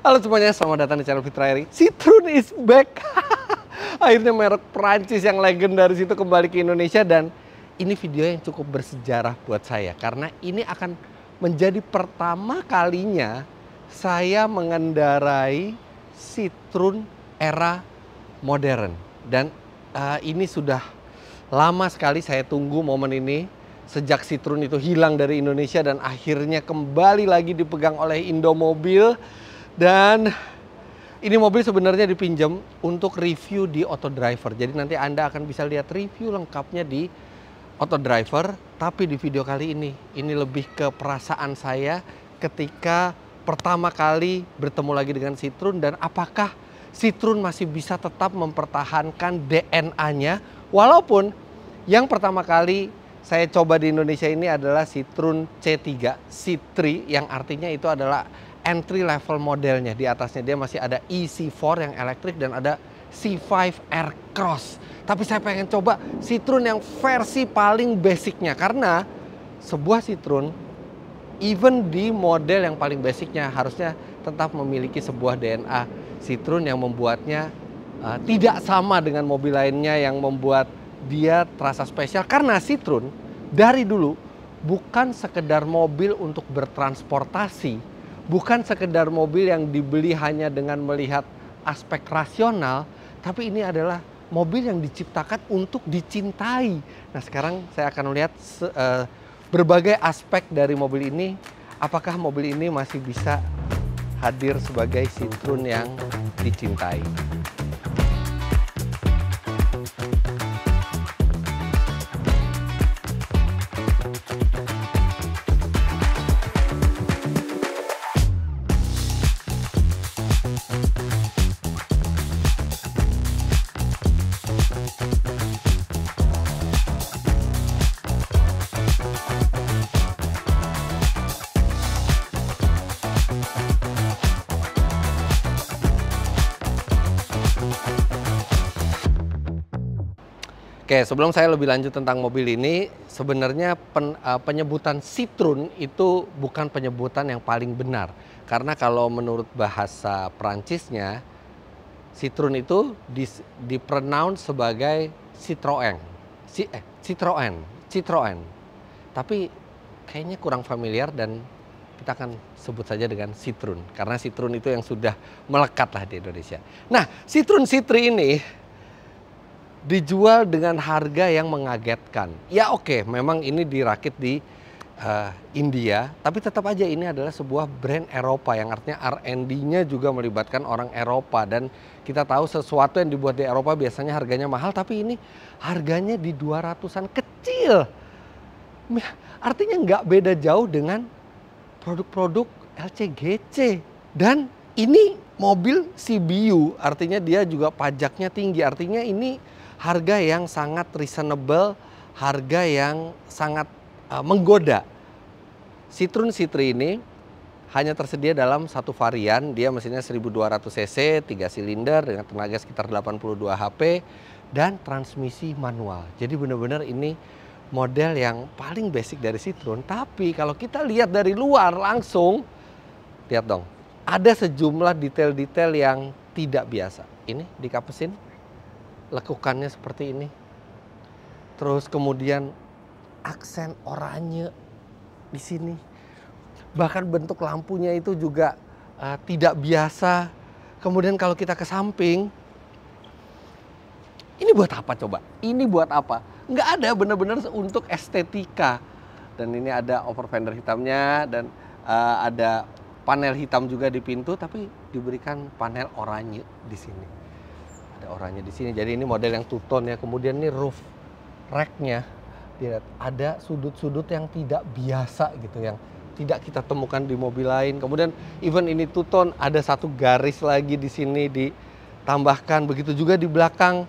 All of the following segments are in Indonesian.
Halo semuanya, selamat datang di channel Fitra Eri. Citroen is back. Akhirnya merek Prancis yang legendaris itu kembali ke Indonesia, dan ini video yang cukup bersejarah buat saya karena ini akan menjadi pertama kalinya saya mengendarai Citroen era modern. Dan ini sudah lama sekali saya tunggu momen ini. Sejak Citroen itu hilang dari Indonesia dan akhirnya kembali lagi dipegang oleh Indomobil. Dan ini mobil sebenarnya dipinjam untuk review di Autodriver. Jadi nanti Anda akan bisa lihat review lengkapnya di Autodriver. Tapi di video kali ini lebih ke perasaan saya ketika pertama kali bertemu lagi dengan Citroen. Dan apakah Citroen masih bisa tetap mempertahankan DNA-nya. Walaupun yang pertama kali saya coba di Indonesia ini adalah Citroen C3, C3 yang artinya itu adalah entry level modelnya. Di atasnya dia masih ada EC4 yang elektrik dan ada C5 Aircross. Tapi saya pengen coba Citroen yang versi paling basicnya, karena sebuah Citroen even di model yang paling basicnya harusnya tetap memiliki sebuah DNA Citroen yang membuatnya tidak sama dengan mobil lainnya, yang membuat dia terasa spesial. Karena Citroen dari dulu bukan sekedar mobil untuk bertransportasi, bukan sekedar mobil yang dibeli hanya dengan melihat aspek rasional, tapi ini adalah mobil yang diciptakan untuk dicintai. Nah, sekarang saya akan melihat berbagai aspek dari mobil ini. Apakah mobil ini masih bisa hadir sebagai Citroen yang dicintai? Oke, sebelum saya lebih lanjut tentang mobil ini, sebenarnya penyebutan Citroen itu bukan penyebutan yang paling benar. Karena kalau menurut bahasa Prancisnya, Citroen itu dipronounce sebagai Citroën. Citroën. Tapi kayaknya kurang familiar dan kita akan sebut saja dengan Citroen. Karena Citroen itu yang sudah melekat lah di Indonesia. Nah, Citroen C3 ini dijual dengan harga yang mengagetkan. Ya oke, memang ini dirakit di India, tapi tetap aja ini adalah sebuah brand Eropa yang artinya R&D-nya juga melibatkan orang Eropa. Dan kita tahu sesuatu yang dibuat di Eropa biasanya harganya mahal, tapi ini harganya di 200-an, kecil. Artinya nggak beda jauh dengan produk-produk LCGC. Dan ini mobil CBU, artinya dia juga pajaknya tinggi, artinya ini harga yang sangat reasonable, harga yang sangat menggoda. Citroen C3 ini hanya tersedia dalam satu varian, dia mesinnya 1200 cc, 3 silinder dengan tenaga sekitar 82 HP dan transmisi manual. Jadi benar-benar ini model yang paling basic dari Citroen. Tapi kalau kita lihat dari luar langsung, lihat dong, ada sejumlah detail-detail yang tidak biasa. Ini dikapesin, lekukannya seperti ini. Terus kemudian aksen oranye di sini. Bahkan bentuk lampunya itu juga tidak biasa. Kemudian kalau kita ke samping, ini buat apa coba? Ini buat apa? Nggak ada, benar-benar untuk estetika. Dan ini ada over fender hitamnya dan ada panel hitam juga di pintu, tapi diberikan panel oranye di sini. Ada oranye di sini. Jadi ini model yang two tone ya. Kemudian ini roof rack-nya, lihat ada sudut-sudut yang tidak biasa gitu, yang tidak kita temukan di mobil lain. Kemudian even ini two tone, ada satu garis lagi di sini ditambahkan. Begitu juga di belakang,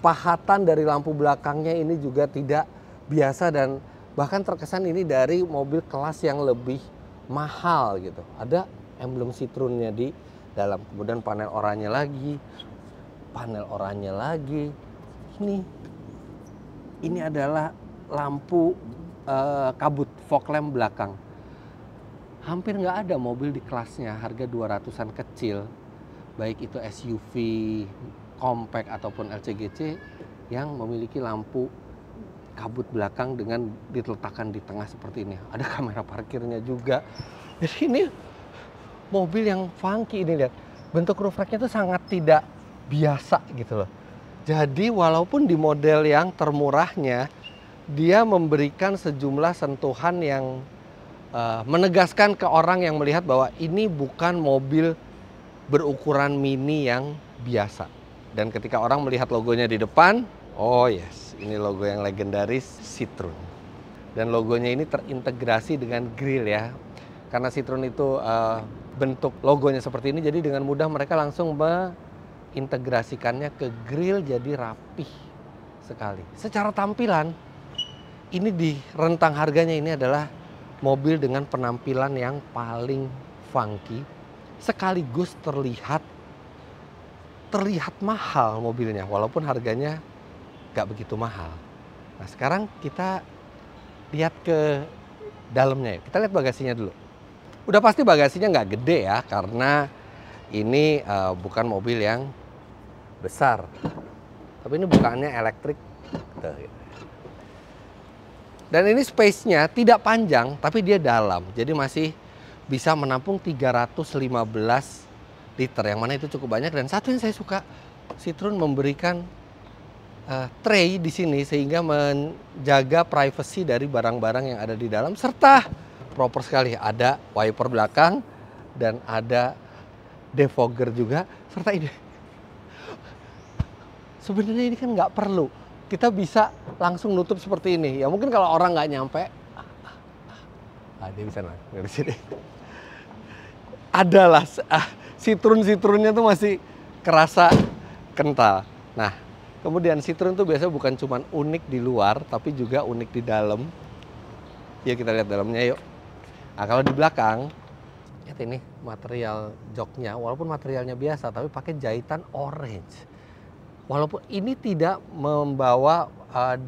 pahatan dari lampu belakangnya ini juga tidak biasa dan bahkan terkesan ini dari mobil kelas yang lebih mahal gitu. Ada emblem Citroen-nya di dalam. Kemudian panel oranye lagi. Panel oranye lagi. Ini adalah lampu kabut fog lamp belakang. hampir nggak ada mobil di kelasnya harga 200-an kecil, baik itu SUV, compact ataupun LCGC yang memiliki lampu kabut belakang dengan diletakkan di tengah seperti ini. Ada kamera parkirnya juga. Jadi ini mobil yang funky ini, lihat. Bentuk roof racknya itu sangat tidak biasa gitu loh. Jadi walaupun di model yang termurahnya, dia memberikan sejumlah sentuhan yang menegaskan ke orang yang melihat bahwa ini bukan mobil berukuran mini yang biasa. Dan ketika orang melihat logonya di depan, oh yes, ini logo yang legendaris Citroen. Dan logonya ini terintegrasi dengan grill ya. Karena Citroen itu bentuk logonya seperti ini, jadi dengan mudah mereka langsung mengintegrasikannya ke grill, jadi rapih sekali. Secara tampilan, ini di rentang harganya ini adalah mobil dengan penampilan yang paling funky, sekaligus terlihat mahal mobilnya, walaupun harganya nggak begitu mahal. Nah sekarang kita lihat ke dalamnya ya. Kita lihat bagasinya dulu. Udah pasti bagasinya nggak gede ya, karena ini bukan mobil yang besar. Tapi ini bukannya elektrik. Dan ini space-nya tidak panjang, tapi dia dalam. Jadi masih bisa menampung 315 liter, yang mana itu cukup banyak. Dan satu yang saya suka, Citroen memberikan tray di sini sehingga menjaga privacy dari barang-barang yang ada di dalam, serta proper sekali ada wiper belakang dan ada defogger juga, serta ini. Sebenarnya ini kan nggak perlu, kita bisa langsung nutup seperti ini. Ya mungkin kalau orang nggak nyampe, dia bisa dari sini. Adalah Citroen-Citroennya tuh masih kerasa kental. Nah, kemudian Citroen tuh biasanya bukan cuma unik di luar, tapi juga unik di dalam. Ya kita lihat dalamnya yuk. Nah kalau di belakang, lihat ini material joknya, walaupun materialnya biasa, tapi pakai jahitan orange. Walaupun ini tidak membawa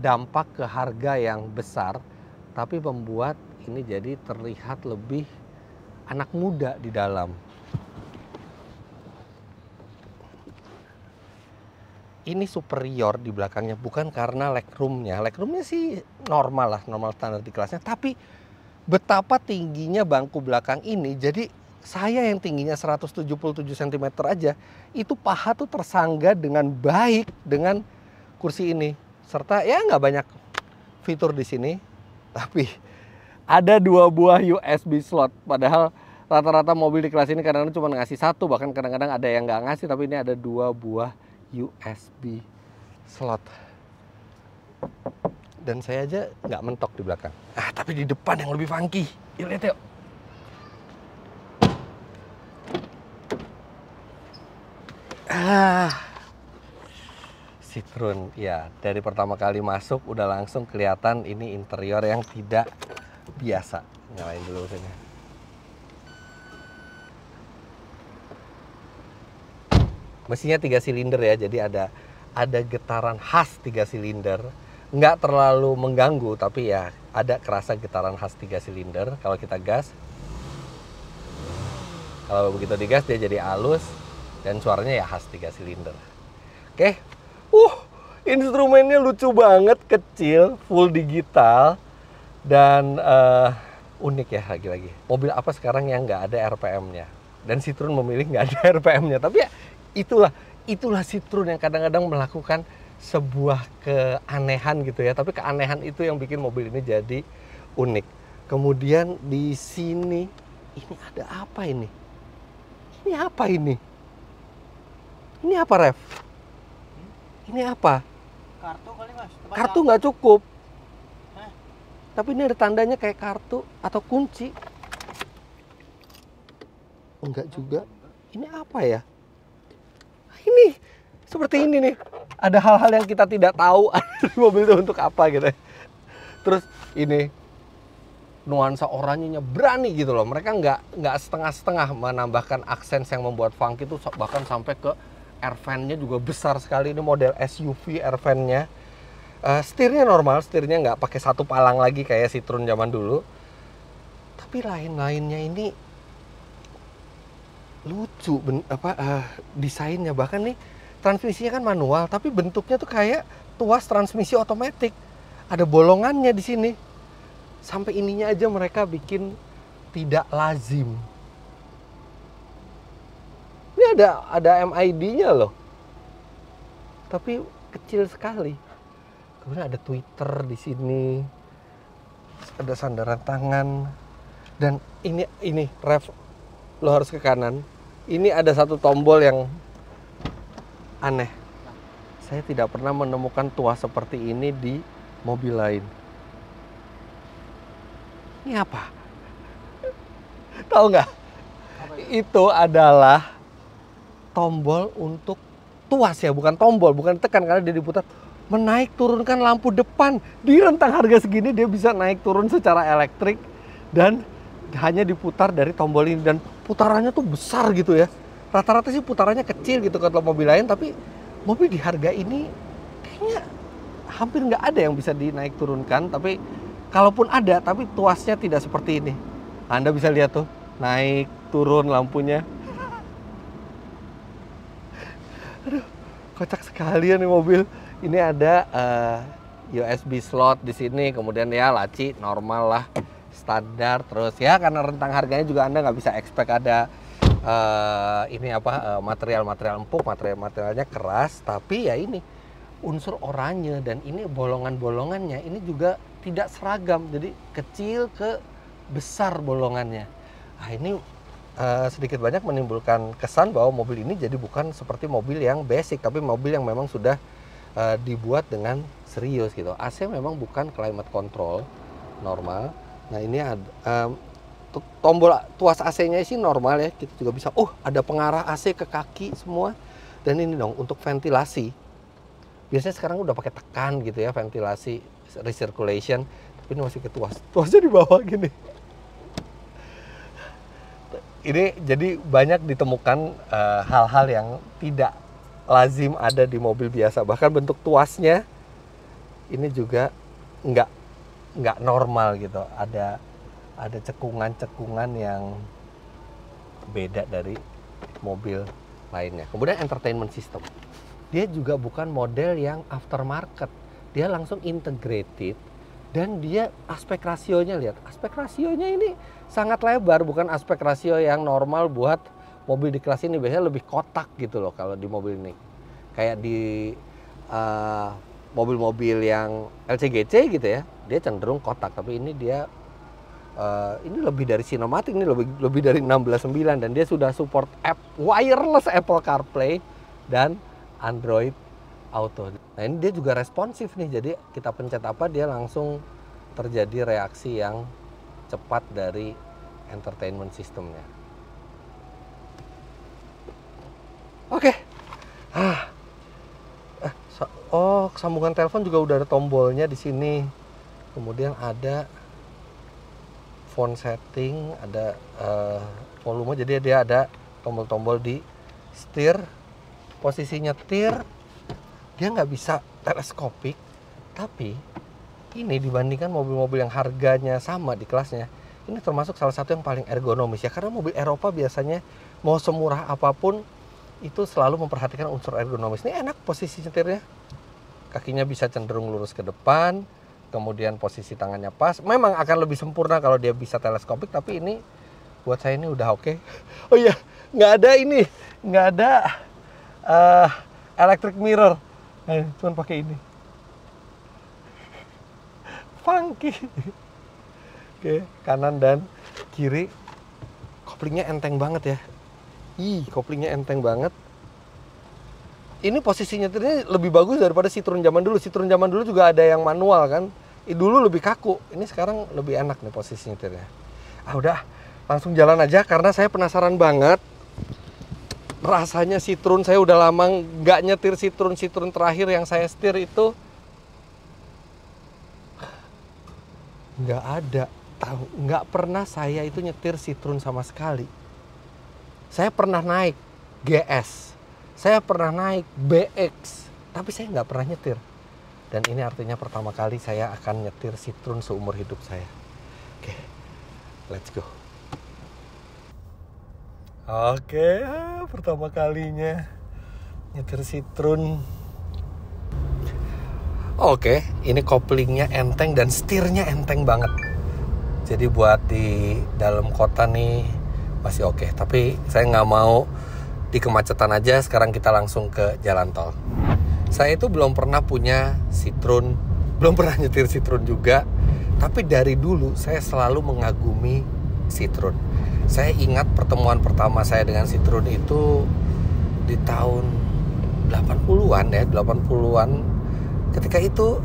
dampak ke harga yang besar, tapi membuat ini jadi terlihat lebih anak muda di dalam. Ini superior di belakangnya, bukan karena legroomnya. Legroomnya sih normal lah, normal standar di kelasnya. Tapi betapa tingginya bangku belakang ini, jadi saya yang tingginya 177 cm aja, itu paha tuh tersangga dengan baik dengan kursi ini. Serta ya nggak banyak fitur di sini, tapi ada 2 buah USB slot. Padahal rata-rata mobil di kelas ini kadang-kadang cuma ngasih 1, bahkan kadang-kadang ada yang nggak ngasih, tapi ini ada 2 buah USB slot. Dan saya aja nggak mentok di belakang. Tapi di depan yang lebih funky. Yuk lihat yuk. Citroen, ya dari pertama kali masuk udah langsung kelihatan ini interior yang tidak biasa. Nyalain dulu sini. Mesinnya 3 silinder ya, jadi ada getaran khas 3 silinder. Nggak terlalu mengganggu, tapi ya ada kerasa getaran khas 3 silinder. Kalau kita gas, kalau begitu digas dia jadi halus. Dan suaranya ya khas 3 silinder. Oke. Instrumennya lucu banget, kecil, full digital. Dan unik ya lagi-lagi. Mobil apa sekarang yang nggak ada RPM-nya? Dan Citroen memilih nggak ada RPM-nya. Tapi ya itulah Citroen yang kadang-kadang melakukan sebuah keanehan gitu ya. Tapi keanehan itu yang bikin mobil ini jadi unik. Kemudian di sini, ini ada apa ini? Ini apa ini? Ini apa, Ref? Ini apa? Kartu kali, Mas. Kartu nggak cukup. Tapi ini ada tandanya kayak kartu atau kunci. Enggak juga. Ini apa ya? Ini seperti ini nih. Ada hal-hal yang kita tidak tahu mobil itu untuk apa gitu. Terus ini nuansa oranyenya berani gitu loh. Mereka nggak setengah-setengah menambahkan aksen yang membuat funky itu, bahkan sampai ke air fan-nya juga besar sekali. Ini model SUV air fan-nya. Setirnya normal, setirnya nggak pakai 1 palang lagi kayak Citroen zaman dulu. Tapi lain-lainnya ini lucu, desainnya. Bahkan nih transmisinya kan manual, tapi bentuknya tuh kayak tuas transmisi otomatis. Ada bolongannya di sini. Sampai ininya aja mereka bikin tidak lazim. Ini ada MID-nya loh. Tapi kecil sekali. Kemudian ada Twitter di sini. Ada sandaran tangan. Dan ini ref, lo harus ke kanan. Ini ada satu tombol yang aneh. Saya tidak pernah menemukan tuas seperti ini di mobil lain. Ini apa? Tahu nggak? Itu adalah tombol untuk tuas ya, bukan tombol, bukan tekan karena dia diputar. Menaik turunkan lampu depan. Di rentang harga segini dia bisa naik turun secara elektrik dan hanya diputar dari tombol ini, dan putarannya tuh besar gitu ya. Rata-rata sih putarannya kecil gitu kalau mobil lain, tapi mobil di harga ini kayaknya hampir nggak ada yang bisa dinaik turunkan. Tapi kalaupun ada, tapi tuasnya tidak seperti ini. Anda bisa lihat tuh, naik turun lampunya. Aduh, kocak sekali ya nih mobil. Ini ada USB slot di sini, kemudian ya laci normal lah, standar. Terus ya karena rentang harganya juga Anda nggak bisa expect ada material-material empuk, materialnya keras. Tapi ya ini unsur oranye, dan ini bolongan-bolongannya ini juga tidak seragam, jadi kecil ke besar bolongannya. Nah ini sedikit banyak menimbulkan kesan bahwa mobil ini jadi bukan seperti mobil yang basic, tapi mobil yang memang sudah dibuat dengan serius gitu. AC memang bukan climate control normal. Nah ini ada tombol tuas AC-nya sih normal ya, kita juga bisa. Oh, ada pengarah AC ke kaki semua. Dan ini dong untuk ventilasi. Biasanya sekarang udah pakai tekan gitu ya, ventilasi recirculation, tapi ini masih ke tuas. Tuasnya di bawah gini. Ini jadi banyak ditemukan hal-hal yang tidak lazim ada di mobil biasa. Bahkan bentuk tuasnya ini juga nggak normal gitu. Ada cekungan-cekungan yang beda dari mobil lainnya. Kemudian entertainment system. Dia juga bukan model yang aftermarket. Dia langsung integrated. Dan dia aspek rasionya, lihat. Aspek rasionya ini sangat lebar. Bukan aspek rasio yang normal buat mobil di kelas ini. Biasanya lebih kotak gitu loh kalau di mobil ini. Kayak di mobil-mobil yang LCGC gitu ya. Dia cenderung kotak. Tapi ini dia ini lebih dari sinematik, ini lebih dari 16.9, dan dia sudah support wireless Apple CarPlay dan Android Auto. Nah ini dia juga responsif nih, jadi kita pencet apa dia langsung terjadi reaksi yang cepat dari entertainment systemnya. Oke. Oh, sambungan telepon juga udah ada tombolnya di sini. Kemudian ada phone setting, ada volume, jadi dia ada tombol-tombol di setir. Posisi nyetir dia nggak bisa teleskopik, tapi ini dibandingkan mobil-mobil yang harganya sama di kelasnya, ini termasuk salah satu yang paling ergonomis ya, karena mobil Eropa biasanya mau semurah apapun itu selalu memperhatikan unsur ergonomis. Ini enak posisi nyetirnya, kakinya bisa cenderung lurus ke depan, kemudian posisi tangannya pas. Memang akan lebih sempurna kalau dia bisa teleskopik, tapi ini buat saya ini udah oke. Oh iya, nggak ada electric mirror. Cuman pakai ini. Funky. Oke, kanan dan kiri. Koplingnya enteng banget ya. Koplingnya enteng banget. Ini posisi nyetirnya lebih bagus daripada Citroen zaman dulu. Citroen zaman dulu juga ada yang manual kan. Dulu lebih kaku. Ini sekarang lebih enak nih posisi nyetirnya. Udah, langsung jalan aja karena saya penasaran banget. Rasanya Citroen, saya udah lama nggak nyetir Citroen. Citroen terakhir yang saya setir itu nggak ada. Nggak pernah saya itu nyetir Citroen sama sekali. Saya pernah naik GS, saya pernah naik BX, tapi saya nggak pernah nyetir. Dan ini artinya pertama kali saya akan nyetir Citroen seumur hidup saya. Oke, Let's go. Oke, pertama kalinya nyetir Citroen. Oke, ini koplingnya enteng dan setirnya enteng banget. Jadi buat di dalam kota nih masih oke. Tapi saya nggak mau di kemacetan aja. Sekarang kita langsung ke jalan tol. Saya itu belum pernah punya Citroen, belum pernah nyetir Citroen juga. Tapi dari dulu saya selalu mengagumi Citroen. Saya ingat pertemuan pertama saya dengan Citroen itu di tahun 80-an ya, 80-an. Ketika itu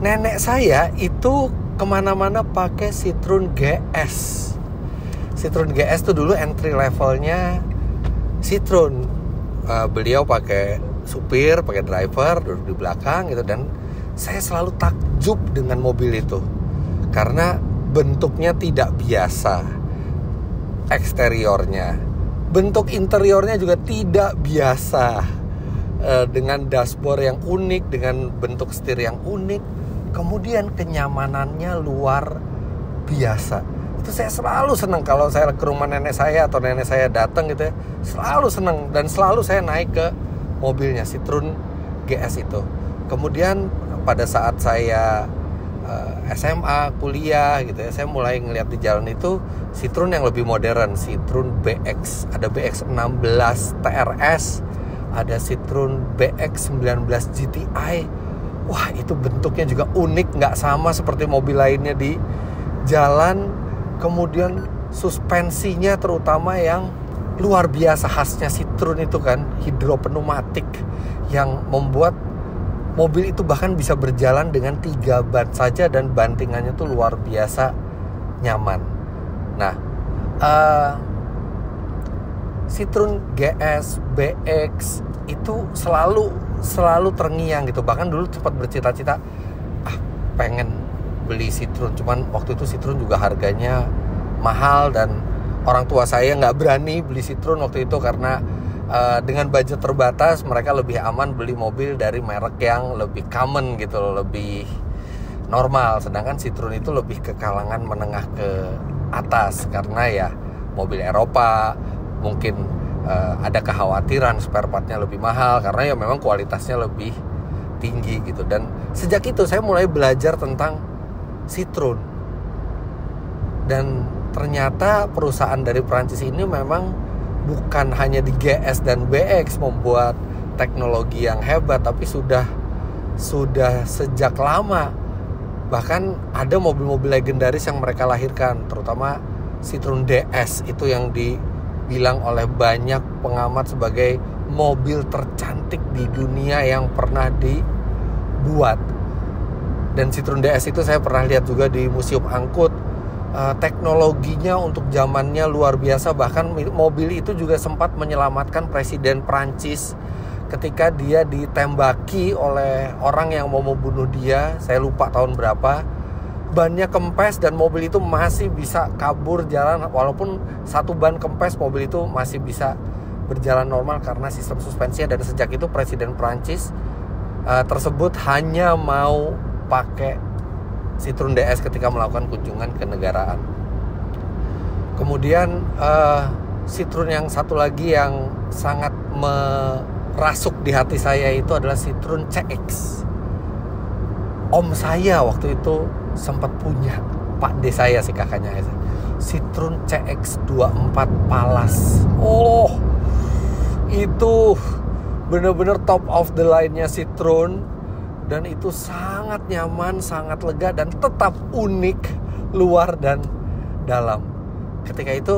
nenek saya itu kemana-mana pakai Citroen GS. Citroen GS itu dulu entry levelnya Citroen. Beliau pakai supir, pakai driver, duduk di belakang gitu. Dan saya selalu takjub dengan mobil itu karena bentuknya tidak biasa, eksteriornya, bentuk interiornya juga tidak biasa, dengan dashboard yang unik, dengan bentuk setir yang unik, kemudian kenyamanannya luar biasa. Itu saya selalu senang kalau saya ke rumah nenek saya atau nenek saya datang gitu ya, selalu senang dan selalu saya naik ke mobilnya Citroen GS itu. Kemudian pada saat saya SMA, kuliah gitu ya, saya mulai ngeliat di jalan itu Citroen yang lebih modern, Citroen BX, ada BX16 TRS, ada Citroen BX19 GTI. Wah, itu bentuknya juga unik, nggak sama seperti mobil lainnya di jalan. Kemudian suspensinya terutama yang luar biasa khasnya Citroen itu kan, hidropneumatik, yang membuat mobil itu bahkan bisa berjalan dengan 3 ban saja dan bantingannya tuh luar biasa nyaman. Nah, Citroen GS, BX itu selalu terngiang gitu. Bahkan dulu sempat bercita-cita pengen beli Citroen, cuman waktu itu Citroen juga harganya mahal dan orang tua saya nggak berani beli Citroen waktu itu karena dengan budget terbatas mereka lebih aman beli mobil dari merek yang lebih common gitu, lebih normal. Sedangkan Citroen itu lebih ke kalangan menengah ke atas karena ya mobil Eropa, mungkin ada kekhawatiran spare partnya lebih mahal karena ya memang kualitasnya lebih tinggi gitu. Dan sejak itu saya mulai belajar tentang Citroen. Dan ternyata perusahaan dari Prancis ini memang bukan hanya di GS dan BX membuat teknologi yang hebat, tapi sudah sejak lama. Bahkan ada mobil-mobil legendaris yang mereka lahirkan, terutama Citroen DS itu yang dibilang oleh banyak pengamat sebagai mobil tercantik di dunia yang pernah dibuat. Dan Citroen DS itu saya pernah lihat juga di Museum Angkut. Teknologinya untuk zamannya luar biasa. Bahkan mobil itu juga sempat menyelamatkan Presiden Prancis ketika dia ditembaki oleh orang yang mau membunuh dia. Saya lupa tahun berapa. Bannya kempes dan mobil itu masih bisa kabur jalan. Walaupun satu ban kempes, mobil itu masih bisa berjalan normal karena sistem suspensinya. Dan sejak itu Presiden Prancis tersebut hanya mau pakai Citroen DS ketika melakukan kunjungan ke negaraan. Kemudian Citroen yang satu lagi yang sangat merasuk di hati saya itu adalah Citroen CX. Om saya waktu itu sempat punya, Pak D saya sih kakaknya, Citroen CX24 Palace. Oh, itu bener-bener top of the line-nya Citroen. Dan itu sangat nyaman, sangat lega, dan tetap unik luar dan dalam. Ketika itu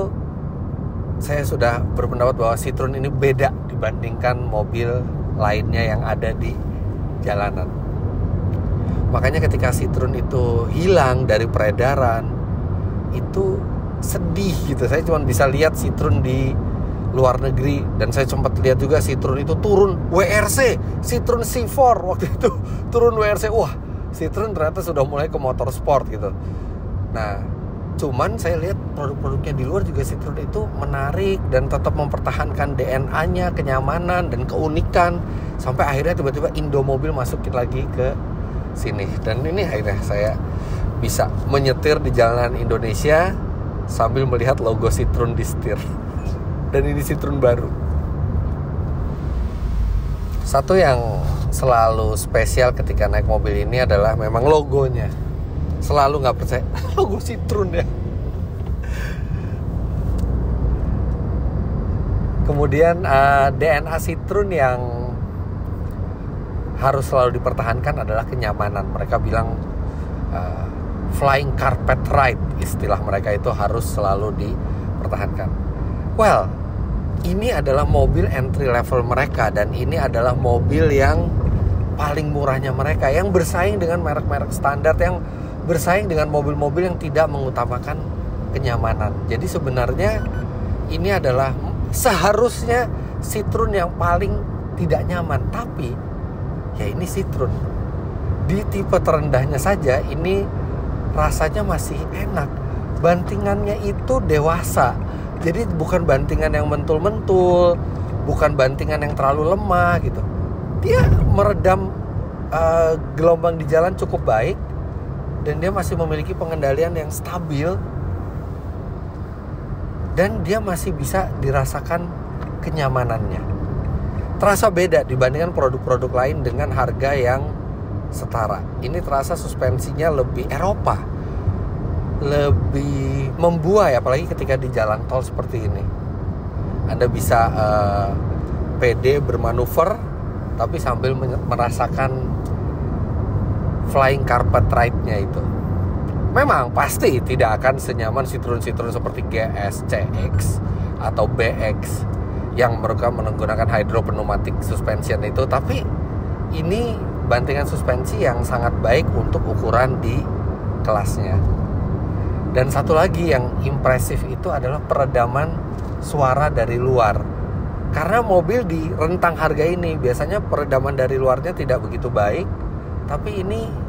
saya sudah berpendapat bahwa Citroen ini beda dibandingkan mobil lainnya yang ada di jalanan. Makanya ketika Citroen itu hilang dari peredaran, itu sedih gitu. Saya cuma bisa lihat Citroen di luar negeri, dan saya sempat lihat juga Citroen itu turun WRC, Citroen C4 waktu itu turun WRC. Wah, Citroen ternyata sudah mulai ke motorsport gitu. Nah, cuman saya lihat produk-produknya di luar juga Citroen itu menarik dan tetap mempertahankan DNA-nya, kenyamanan dan keunikan, sampai akhirnya tiba-tiba Indomobil masukin lagi ke sini. Dan ini akhirnya saya bisa menyetir di jalanan Indonesia sambil melihat logo Citroen di setir. Dan ini Citroen baru. Satu yang selalu spesial ketika naik mobil ini adalah memang logonya. Selalu nggak percaya, logo Citroen ya. Kemudian DNA Citroen yang harus selalu dipertahankan adalah kenyamanan. Mereka bilang flying carpet ride, istilah mereka itu harus selalu dipertahankan. Well, ini adalah mobil entry level mereka, dan ini adalah mobil yang paling murahnya mereka, yang bersaing dengan merek-merek standar, yang bersaing dengan mobil-mobil yang tidak mengutamakan kenyamanan. Jadi sebenarnya ini adalah seharusnya Citroen yang paling tidak nyaman, tapi ya ini Citroen. Di tipe terendahnya saja ini rasanya masih enak. Bantingannya itu dewasa. Jadi bukan bantingan yang mentul-mentul, bukan bantingan yang terlalu lemah gitu. Dia meredam gelombang di jalan cukup baik, dan dia masih memiliki pengendalian yang stabil, dan dia masih bisa dirasakan kenyamanannya. Terasa beda dibandingkan produk-produk lain dengan harga yang setara. Ini terasa suspensinya lebih Eropa, lebih membuai, apalagi ketika di jalan tol seperti ini. Anda bisa pede bermanuver, tapi sambil merasakan flying carpet ride-nya itu. Memang pasti tidak akan senyaman Citroen seperti GS, CX, atau BX yang mereka menggunakan hydropneumatic suspension itu. Tapi ini bantingan suspensi yang sangat baik untuk ukuran di kelasnya. Dan satu lagi yang impresif itu adalah peredaman suara dari luar. Karena mobil di rentang harga ini biasanya peredaman dari luarnya tidak begitu baik, tapi ini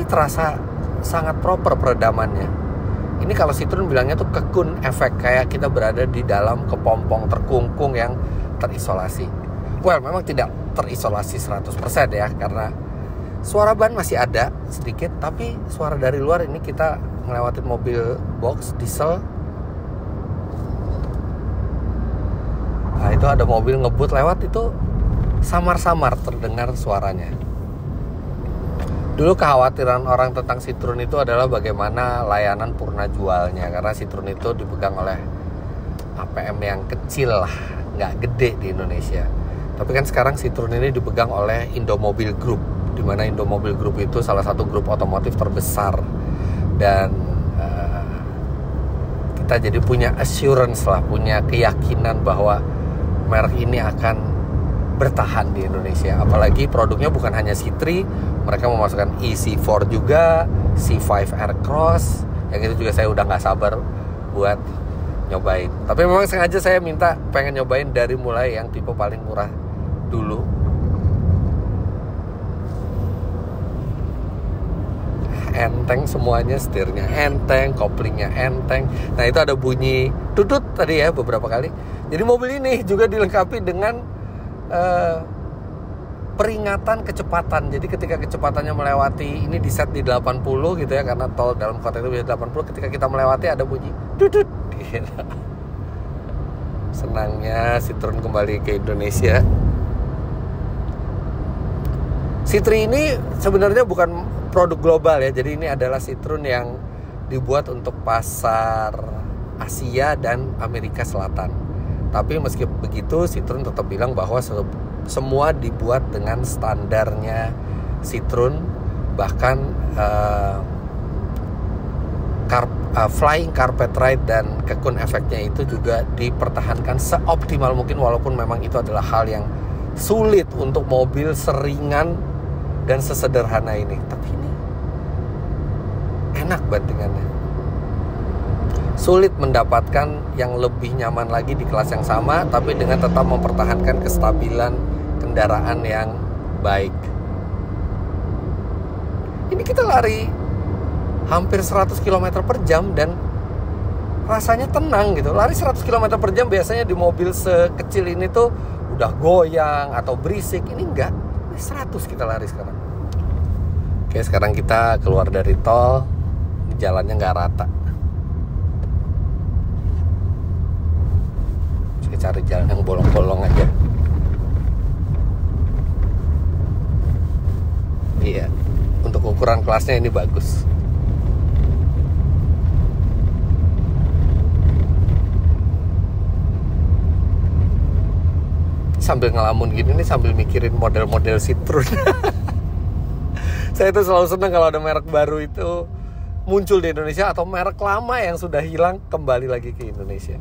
terasa sangat proper peredamannya. Ini kalau Citroen bilangnya tuh cocoon effect, kayak kita berada di dalam kepompong terkungkung yang terisolasi. Well, memang tidak terisolasi 100% ya, karena suara ban masih ada sedikit, tapi suara dari luar ini kita ngelewatin mobil box diesel. Nah, itu ada mobil ngebut lewat, itu samar-samar terdengar suaranya. Dulu kekhawatiran orang tentang Citroen itu adalah bagaimana layanan purna jualnya, karena Citroen itu dipegang oleh APM yang kecil lah, nggak gede di Indonesia. Tapi kan sekarang Citroen ini dipegang oleh Indomobil Group, di mana Indomobil Group itu salah satu grup otomotif terbesar, dan kita jadi punya assurance lah, punya keyakinan bahwa merek ini akan bertahan di Indonesia. Apalagi produknya bukan hanya C3, mereka memasukkan EC4 juga, C5 Aircross, yang itu juga saya udah nggak sabar buat nyobain. Tapi memang sengaja saya pengen nyobain dari mulai yang tipe paling murah dulu. Enteng semuanya, setirnya enteng, koplingnya enteng. Nah, itu ada bunyi tutut tadi ya beberapa kali. Jadi mobil ini juga dilengkapi dengan peringatan kecepatan. Jadi ketika kecepatannya melewati, ini di set di 80 gitu ya, karena tol dalam kota itu bisa 80. Ketika kita melewati ada bunyi tutut gitu. Senangnya Citroen kembali ke Indonesia. C3 ini sebenarnya bukan produk global ya. Jadi ini adalah Citroen yang dibuat untuk pasar Asia dan Amerika Selatan. Tapi meski begitu, Citroen tetap bilang bahwa semua dibuat dengan standarnya Citroen. Bahkan flying carpet ride dan cocoon effect-nya itu juga dipertahankan seoptimal mungkin, walaupun memang itu adalah hal yang sulit untuk mobil seringan dan sesederhana ini. Tapi ini enak bantingannya. Sulit mendapatkan yang lebih nyaman lagi di kelas yang sama, tapi dengan tetap mempertahankan kestabilan kendaraan yang baik. Ini kita lari hampir 100 km per jam dan rasanya tenang gitu. Lari 100 km per jam biasanya di mobil sekecil ini tuh udah goyang atau berisik. Ini enggak, ini 100 kita lari sekarang. Oke, sekarang kita keluar dari tol, jalannya nggak rata. Saya cari jalan yang bolong-bolong aja. Iya, untuk ukuran kelasnya ini bagus. Sambil ngelamun gini nih, sambil mikirin model-model Citroen. Saya tuh selalu senang kalau ada merek baru itu muncul di Indonesia, atau merek lama yang sudah hilang kembali lagi ke Indonesia.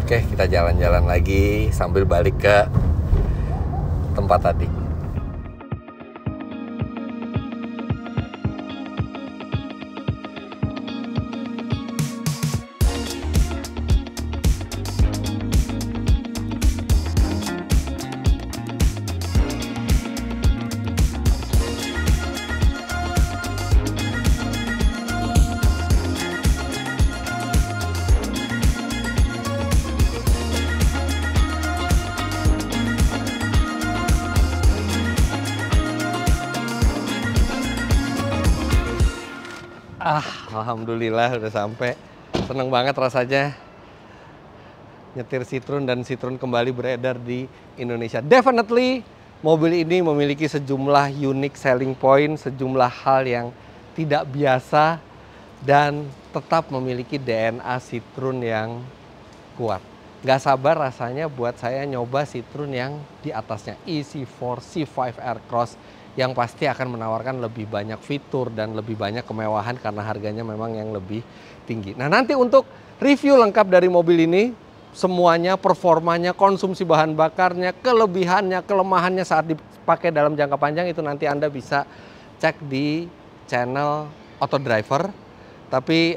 Oke, kita jalan-jalan lagi sambil balik ke tempat tadi. Alhamdulillah udah sampai. Seneng banget rasanya nyetir Citroen dan Citroen kembali beredar di Indonesia. Definitely mobil ini memiliki sejumlah unique selling point, sejumlah hal yang tidak biasa, dan tetap memiliki DNA Citroen yang kuat. Nggak sabar rasanya buat saya nyoba Citroen yang di atasnya, EC4 C5 Aircross, yang pasti akan menawarkan lebih banyak fitur dan lebih banyak kemewahan karena harganya memang yang lebih tinggi. Nah, nanti untuk review lengkap dari mobil ini, semuanya, performanya, konsumsi bahan bakarnya, kelebihannya, kelemahannya saat dipakai dalam jangka panjang, itu nanti Anda bisa cek di channel Auto Driver. Tapi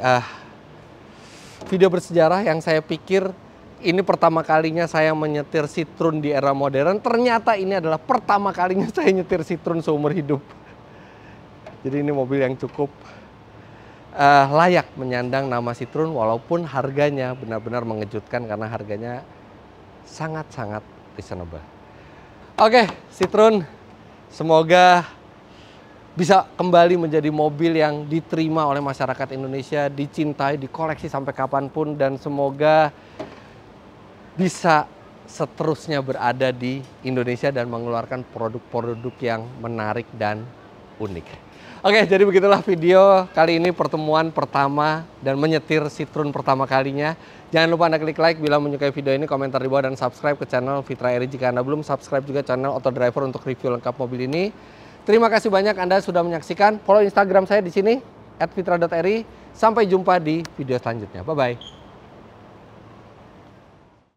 video bersejarah yang saya pikir ini pertama kalinya saya menyetir Citroen di era modern. Ternyata ini adalah pertama kalinya saya nyetir Citroen seumur hidup. Jadi ini mobil yang cukup layak menyandang nama Citroen, walaupun harganya benar-benar mengejutkan karena harganya sangat-sangat reasonable. Oke, Citroen semoga bisa kembali menjadi mobil yang diterima oleh masyarakat Indonesia, dicintai, dikoleksi sampai kapanpun, dan semoga bisa seterusnya berada di Indonesia dan mengeluarkan produk-produk yang menarik dan unik. Oke, jadi begitulah video kali ini, pertemuan pertama dan menyetir Citroen pertama kalinya. Jangan lupa Anda klik like bila menyukai video ini, komentar di bawah, dan subscribe ke channel Fitra Eri jika Anda belum. Subscribe juga channel Auto Driver untuk review lengkap mobil ini. Terima kasih banyak Anda sudah menyaksikan. Follow Instagram saya di sini @fitra.eri. Sampai jumpa di video selanjutnya. Bye-bye.